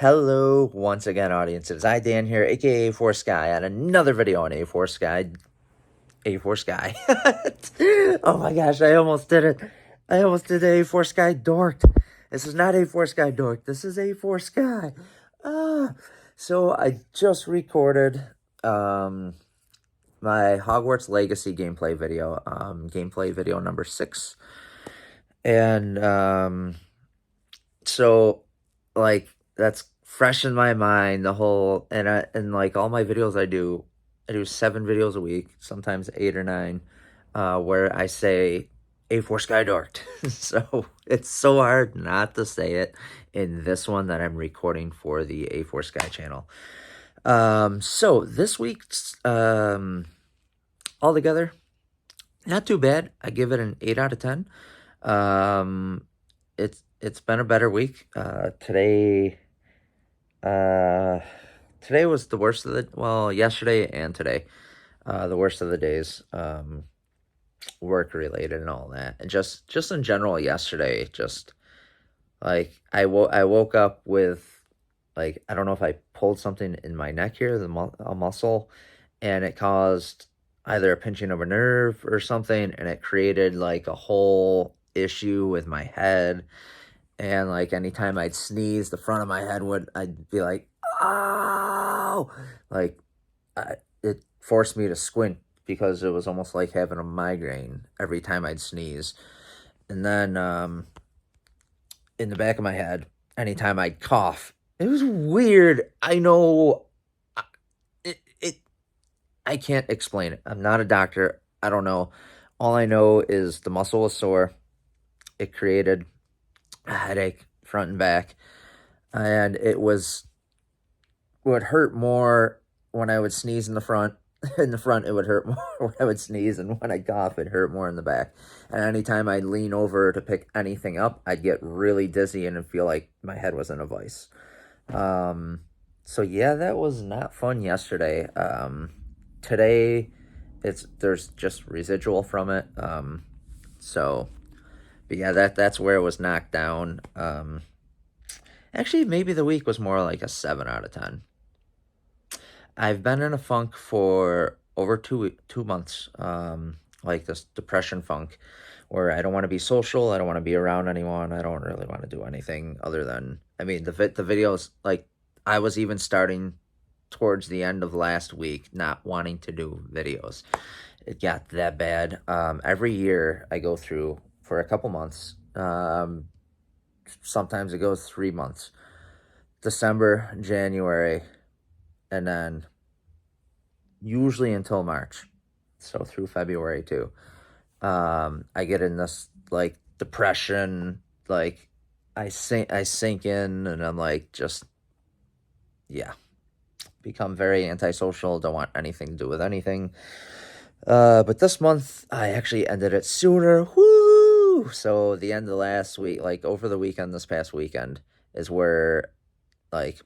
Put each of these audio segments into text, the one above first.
Hello, once again, audiences. I, Dan here, aka A4 Sky, and another video on A4 Sky. A4 Sky. Oh my gosh, I almost did it. I almost did A4 Sky Dork. This is not A4 Sky Dork. This is A4 Sky. So I just recorded my Hogwarts Legacy gameplay video number 6. And so like that's fresh in my mind, the whole, and like all my videos I do 7 videos a week, sometimes 8 or 9, where I say A4 Sky Dork. So it's so hard not to say it in this one that I'm recording for the A4 Sky channel. So this week's altogether, not too bad. I give it an 8 out of 10. It's been a better week. Today was the worst of yesterday and today, the worst of the days, work related and all that. And just in general, yesterday, just like I woke up with, like, I don't know if I pulled something in my neck here, a muscle, and it caused either a pinching of a nerve or something, and it created like a whole issue with my head. And like anytime I'd sneeze, the front of my head I'd be like, oh, like it forced me to squint because it was almost like having a migraine every time I'd sneeze. And then in the back of my head, anytime I'd cough, it was weird. I know I can't explain it. I'm not a doctor. I don't know. All I know is the muscle was sore. It created a headache front and back, and it would hurt more when I would sneeze in the front. In the front, it would hurt more when I would sneeze, and when I cough, it hurt more in the back. And anytime I'd lean over to pick anything up, I'd get really dizzy and feel like my head was in a vice. So yeah, that was not fun yesterday. Today, there's just residual from it. But yeah, that's where it was knocked down. Actually, maybe the week was more like a 7 out of 10. I've been in a funk for over 2 months, like this depression funk, where I don't want to be social, I don't want to be around anyone, I don't really want to do anything other than, I mean, the videos, like, I was even starting towards the end of last week not wanting to do videos. It got that bad. Every year I go through for a couple months. Sometimes it goes 3 months. December, January, and then usually until March. So through February too. I get in this like depression, like I sink in, and I'm like, just, yeah, become very antisocial, don't want anything to do with anything. But this month I actually ended it sooner. Woo! So the end of last week, like over the weekend, this past weekend, is where, like,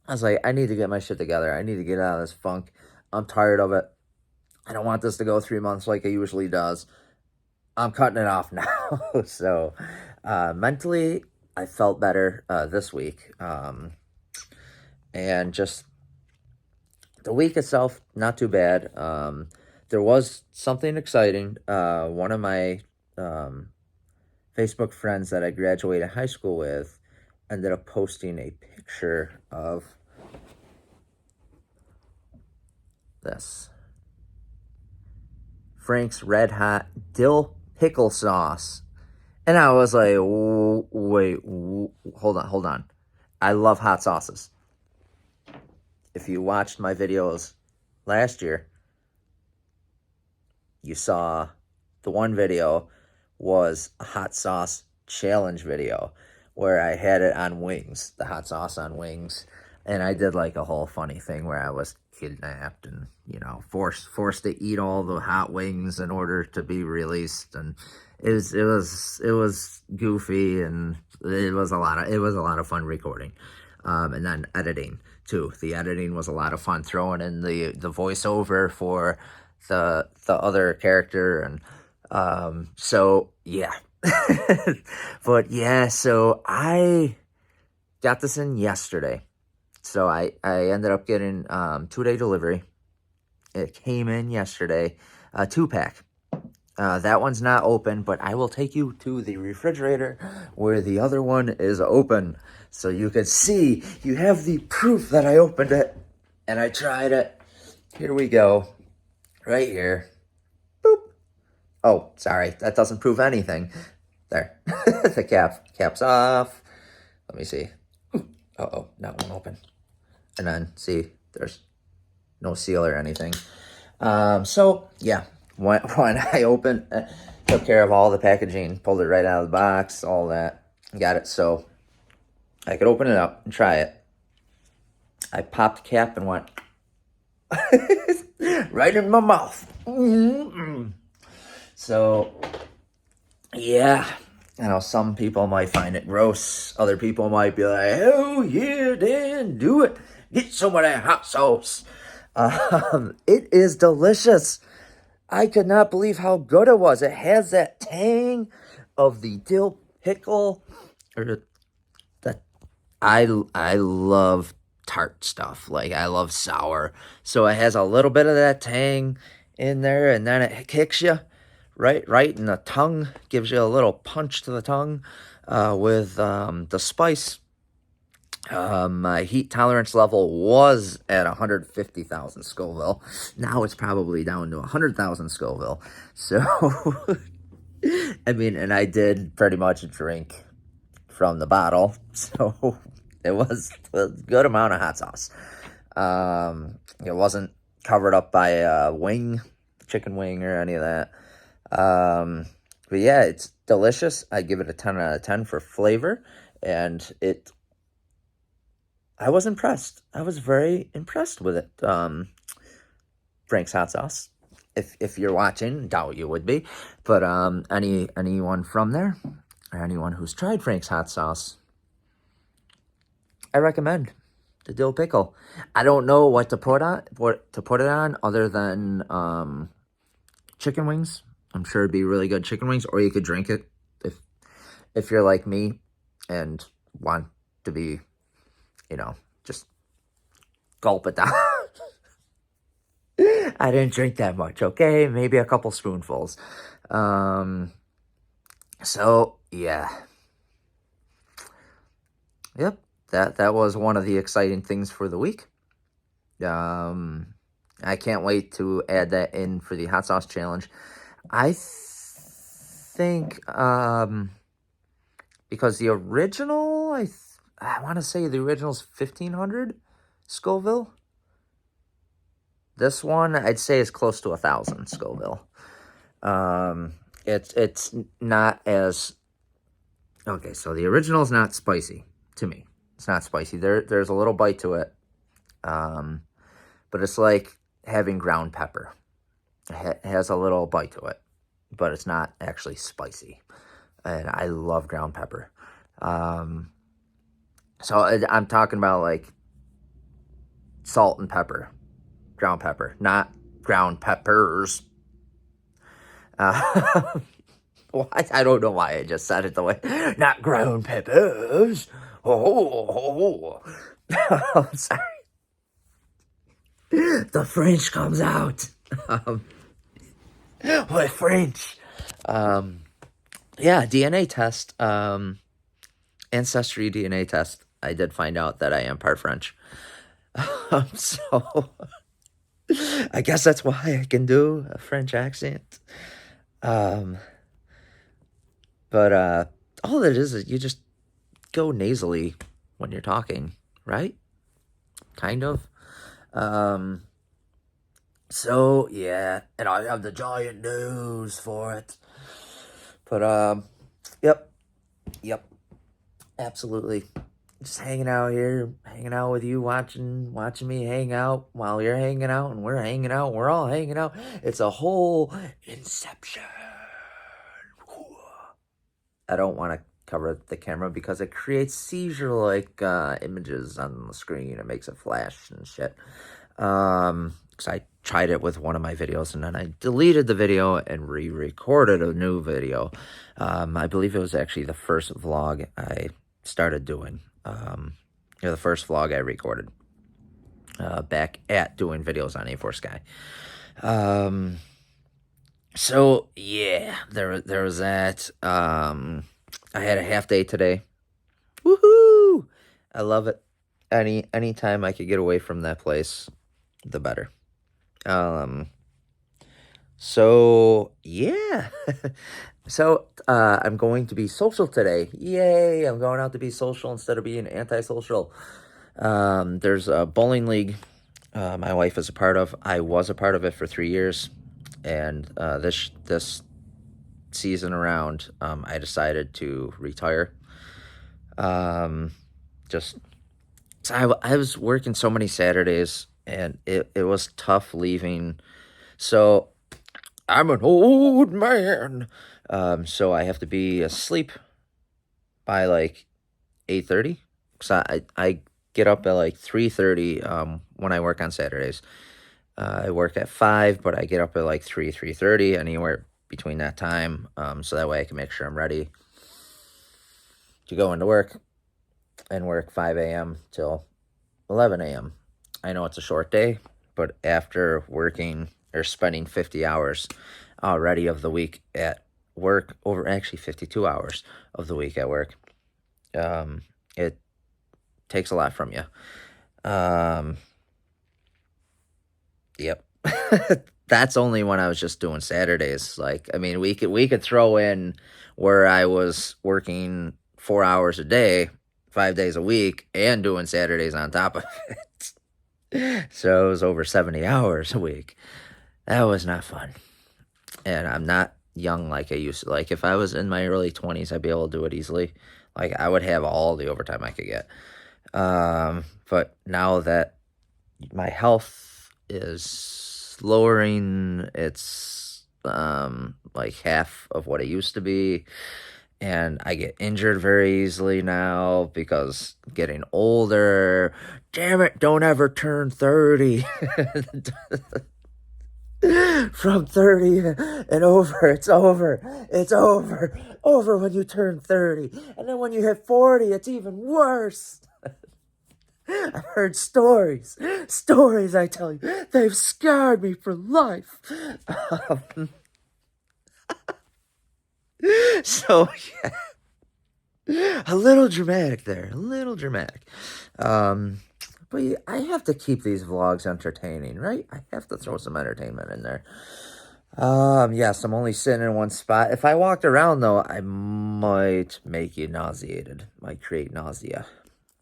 I was like, I need to get my shit together. I need to get out of this funk. I'm tired of it. I don't want this to go 3 months like it usually does. I'm cutting it off now. So mentally, I felt better this week. And just the week itself, not too bad. There was something exciting. One of my Facebook friends that I graduated high school with ended up posting a picture of this. Frank's Red Hot Dill Pickle Sauce. And I was like, wait, hold on. I love hot sauces. If you watched my videos last year, you saw the one video was a hot sauce challenge video where I had it on wings, the hot sauce on wings. And I did like a whole funny thing where I was kidnapped and, you know, forced to eat all the hot wings in order to be released. And it was goofy, and it was a lot of fun recording. And then editing too. The editing was a lot of fun, throwing in the voiceover for the other character. And so yeah. But yeah, so I got this in yesterday. So I ended up getting 2-day delivery. It came in yesterday, a 2-pack. That one's not open, but I will take you to the refrigerator where the other one is open. So you can see, you have the proof that I opened it and I tried it. Here we go. Right here. Boop. Oh, sorry. That doesn't prove anything. There. The cap's off. Let me see. Uh-oh, that one open. And then, see, there's no seal or anything. So, yeah. When I opened, took care of all the packaging, pulled it right out of the box, all that. Got it so I could open it up and try it. I popped the cap and went right in my mouth. So, yeah. I know some people might find it gross. Other people might be like, oh, yeah, Dan, do it. Get some of that hot sauce. It is delicious. I could not believe how good it was. It has that tang of the dill pickle. Or that I love tart stuff. Like, I love sour. So it has a little bit of that tang in there, and then it kicks you right in the tongue. Gives you a little punch to the tongue with the spice. My heat tolerance level was at 150,000 Scoville. Now it's probably down to 100,000 Scoville. So, I mean, and I did pretty much drink from the bottle. So, it was a good amount of hot sauce. It wasn't covered up by a wing, chicken wing, or any of that. But yeah, it's delicious. I give it a 10 out of 10 for flavor. And I was impressed. I was very impressed with it. Frank's hot sauce. If you're watching, doubt you would be, but anyone from there or anyone who's tried Frank's hot sauce, I recommend the dill pickle. I don't know what to put it on other than chicken wings. I'm sure it'd be really good chicken wings, or you could drink it if you're like me and want to be, just gulp it down. I didn't drink that much, okay? Maybe a couple spoonfuls. So, yeah. Yep, that was one of the exciting things for the week. I can't wait to add that in for the hot sauce challenge. I think, because the original, I want to say the original's 1,500 Scoville. This one, I'd say, is close to 1,000 Scoville. It's not as... Okay, so the original is not spicy to me. It's not spicy. There's a little bite to it. But it's like having ground pepper. It has a little bite to it, but it's not actually spicy. And I love ground pepper. So I'm talking about like salt and pepper. Ground pepper, not ground peppers. I don't know why I just said it the way. Not ground peppers. Oh. I'm sorry. The French comes out. What French? Yeah, DNA test. Ancestry DNA test. I did find out that I am part French. So I guess that's why I can do a French accent. But all it is you just go nasally when you're talking, right? Kind of. So yeah, and I have the giant news for it. But yep, absolutely. Just hanging out here, hanging out with you, watching me hang out while you're hanging out, and we're hanging out. We're all hanging out. It's a whole inception. I don't want to cover the camera because it creates seizure-like images on the screen. It makes it flash and shit. Because I tried it with one of my videos, and then I deleted the video and re-recorded a new video. I believe it was actually the first vlog I started doing. the first vlog I recorded back at doing videos on A4 Sky. So yeah, there was that. I had a half day today. Woohoo! I love it. Anytime I could get away from that place, the better. So yeah. So I'm going to be social today. Yay! I'm going out to be social instead of being antisocial. There's a bowling league my wife is a part of. I was a part of it for 3 years, and this season around, I decided to retire. Just so I was working so many Saturdays, and it was tough leaving. So I'm an old man. So I have to be asleep by like 8:30. So I get up at like 3:30 when I work on Saturdays. I work at 5, but I get up at like 3:30, anywhere between that time. So that way I can make sure I'm ready to go into work and work 5 a.m. till 11 a.m. I know it's a short day, but after working or spending 50 hours already of the week at work, over actually 52 hours of the week at work, it takes a lot from you. Yep. That's only when I was just doing Saturdays. Like, I mean, we could throw in where I was working 4 hours a day, 5 days a week, and doing Saturdays on top of it. So it was over 70 hours a week. That was not fun. And I'm not young like I used to. Like, if I was in my early 20s, I'd be able to do it easily. Like, I would have all the overtime I could get. But now that my health is lowering, it's like half of what it used to be, and I get injured very easily now because getting older. Damn it, don't ever turn 30. From 30 and over, it's over when you turn 30, and then when you hit 40, it's even worse. I've heard stories, I tell you, they've scarred me for life. So, yeah, a little dramatic there, a little dramatic. But yeah, I have to keep these vlogs entertaining, right? I have to throw some entertainment in there. Yes, I'm only sitting in one spot. If I walked around, though, I might make you nauseated, might create nausea.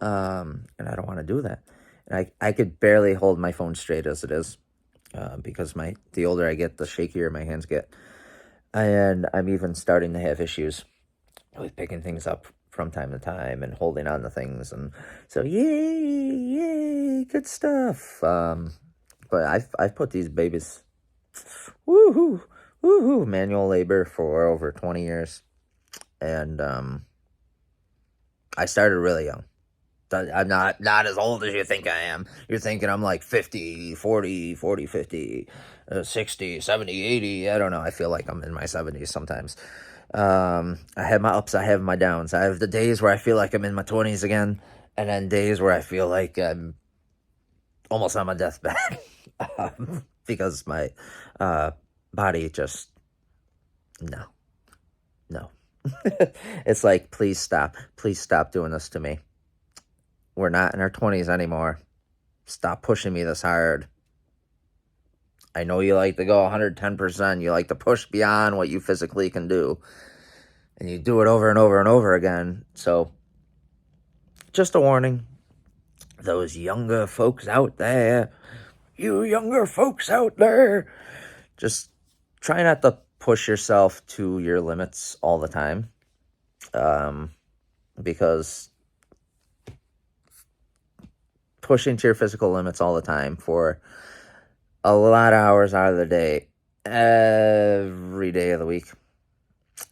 And I don't want to do that. And I could barely hold my phone straight as it is, because the older I get, the shakier my hands get. And I'm even starting to have issues with picking things up from time to time and holding on to things. And so, yay, good stuff. But I've put these babies, woohoo, manual labor for over 20 years. And I started really young. I'm not as old as you think I am. You're thinking I'm like 50, 40, 50, 60, 70, 80. I don't know. I feel like I'm in my 70s sometimes. I have my ups, I have my downs. I have the days where I feel like I'm in my 20s again, and then days where I feel like I'm almost on my deathbed. Because my body just, no. It's like, please stop doing this to me. We're not in our 20s anymore. Stop pushing me this hard. I know you like to go 110%. You like to push beyond what you physically can do. And you do it over and over and over again. So, just a warning. Those younger folks out there. You younger folks out there. Just try not to push yourself to your limits all the time. Because pushing to your physical limits all the time for a lot of hours out of the day, every day of the week,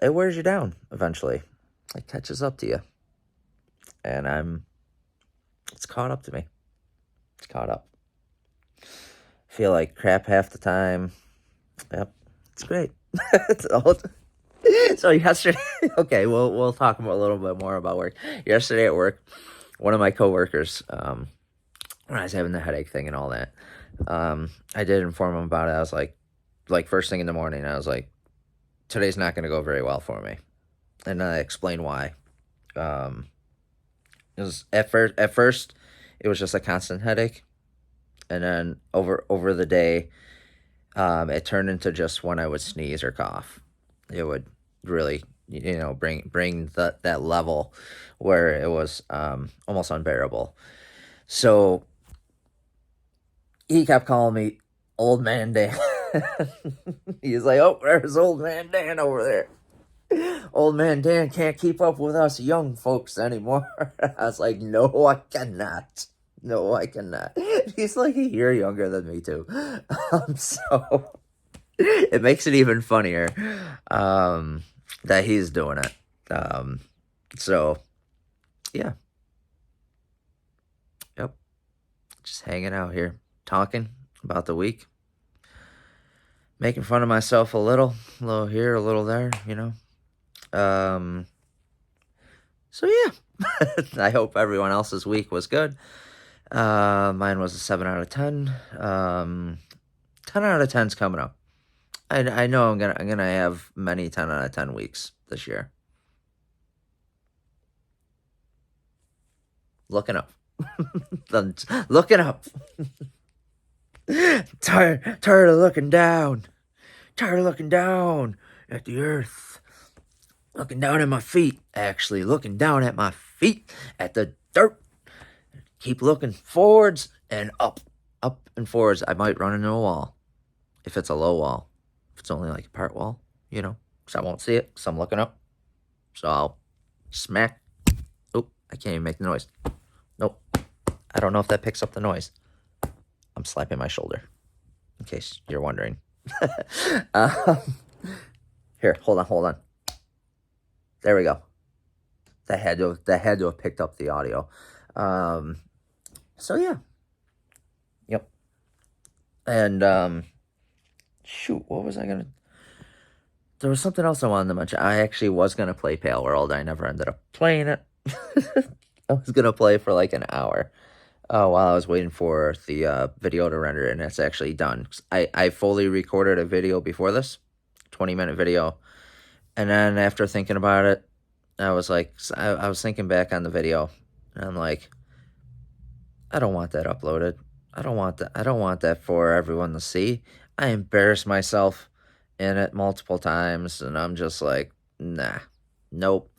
it wears you down eventually. It catches up to you. And it's caught up to me. It's caught up. Feel like crap half the time. Yep. It's great. So yesterday, okay, we'll talk a little bit more about work. Yesterday at work, one of my coworkers, when I was having the headache thing and all that, I did inform him about it. I was like first thing in the morning, I was like, today's not going to go very well for me. And I explained why. Um, it was at first, it was just a constant headache. And then over the day, it turned into just when I would sneeze or cough. It would really, bring that level where it was almost unbearable. So he kept calling me Old Man Dan. He's like, oh, there's Old Man Dan over there. Old Man Dan can't keep up with us young folks anymore. I was like, no, I cannot. No, I cannot. He's like a year younger than me, too. So it makes it even funnier that he's doing it. So, yeah. Yep. Just hanging out here, talking about the week. Making fun of myself a little here, a little there, So yeah, I hope everyone else's week was good. Mine was a 7 out of 10. 10 out of 10's coming up. I know I'm gonna have many 10 out of 10 weeks this year. Looking up, looking up. Tired of looking down. Tired of looking down at the earth. Looking down at my feet, actually. Looking down at my feet, at the dirt. Keep looking forwards and up. Up and forwards. I might run into a wall. If it's a low wall. If it's only like a part wall, because I won't see it, because I'm looking up. So I'll smack. Oh, I can't even make the noise. Nope. I don't know if that picks up the noise. I'm slapping my shoulder, in case you're wondering. Here, hold on. There we go. That had to have picked up the audio. So yeah. Yep. And shoot, what was I gonna? There was something else I wanted to mention. I actually was gonna play Pale World. I never ended up playing it. I was gonna play for like an hour. While I was waiting for the video to render, and it's actually done. I fully recorded a video before this, 20-minute video, and then after thinking about it, I was like, I was thinking back on the video, and I'm like, I don't want that uploaded. I don't want that. I don't want that for everyone to see. I embarrassed myself in it multiple times, and I'm just like, nah, nope.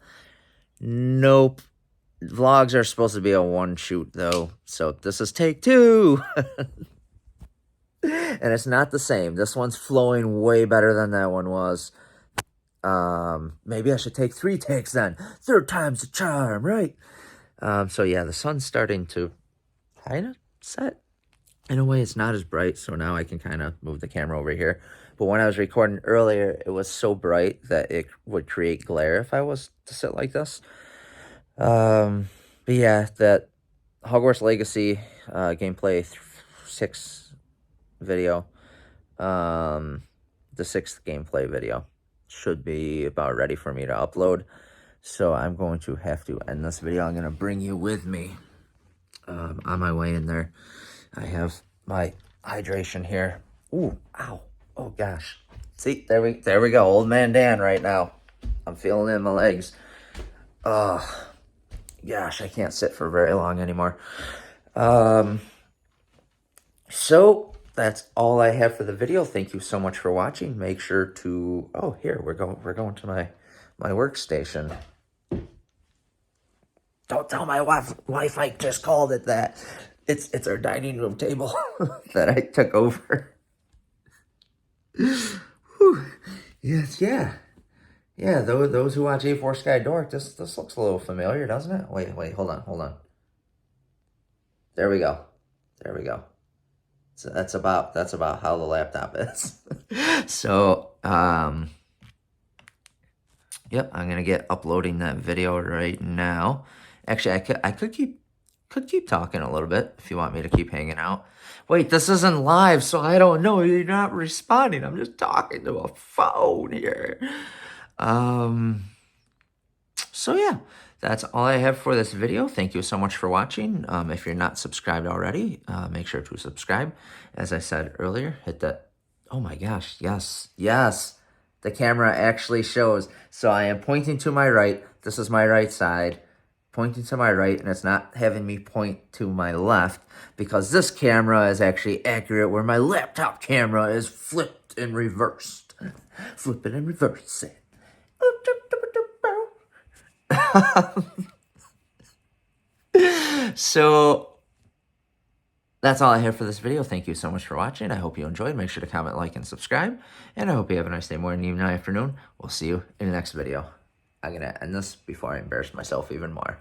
Vlogs are supposed to be a one shoot though, so this is take 2. And it's not the same. This one's flowing way better than that one was. Maybe I should take 3 takes then. 3rd time's the charm, right? So yeah, the sun's starting to kind of set. In a way, it's not as bright, so now I can kind of move the camera over here. But when I was recording earlier, it was so bright that it would create glare if I was to sit like this. But yeah, that Hogwarts Legacy gameplay 6 video, the 6th gameplay video should be about ready for me to upload. So I'm going to have to end this video. I'm going to bring you with me on my way in there. I have my hydration here. Ooh, ow, oh gosh. See, there we go. Old Man Dan right now. I'm feeling it in my legs. Gosh, I can't sit for very long anymore. So that's all I have for the video. Thank you so much for watching. Make sure to, oh, here, we're going to my workstation. Don't tell my wife I just called it that. It's our dining room table that I took over. Whew. Yes, yeah. Yeah, those who watch A4 Sky Dork, this looks a little familiar, doesn't it? Wait, hold on. There we go. So that's about how the laptop is. So, yep, I'm gonna get uploading that video right now. Actually, I could keep talking a little bit if you want me to keep hanging out. Wait, this isn't live, so I don't know. You're not responding. I'm just talking to a phone here. So yeah, that's all I have for this video. Thank you so much for watching. If you're not subscribed already, make sure to subscribe. As I said earlier, hit the, oh my gosh, yes, yes. The camera actually shows. So I am pointing to my right. This is my right side. Pointing to my right, and it's not having me point to my left because this camera is actually accurate where my laptop camera is flipped and reversed. Flip it and reverse it. So that's all I have for this video. Thank you so much for watching. I hope you enjoyed. Make sure to comment, like, and subscribe. And I hope you have a nice day, morning, evening, afternoon. We'll see you in the next video. I'm going to end this before I embarrass myself even more.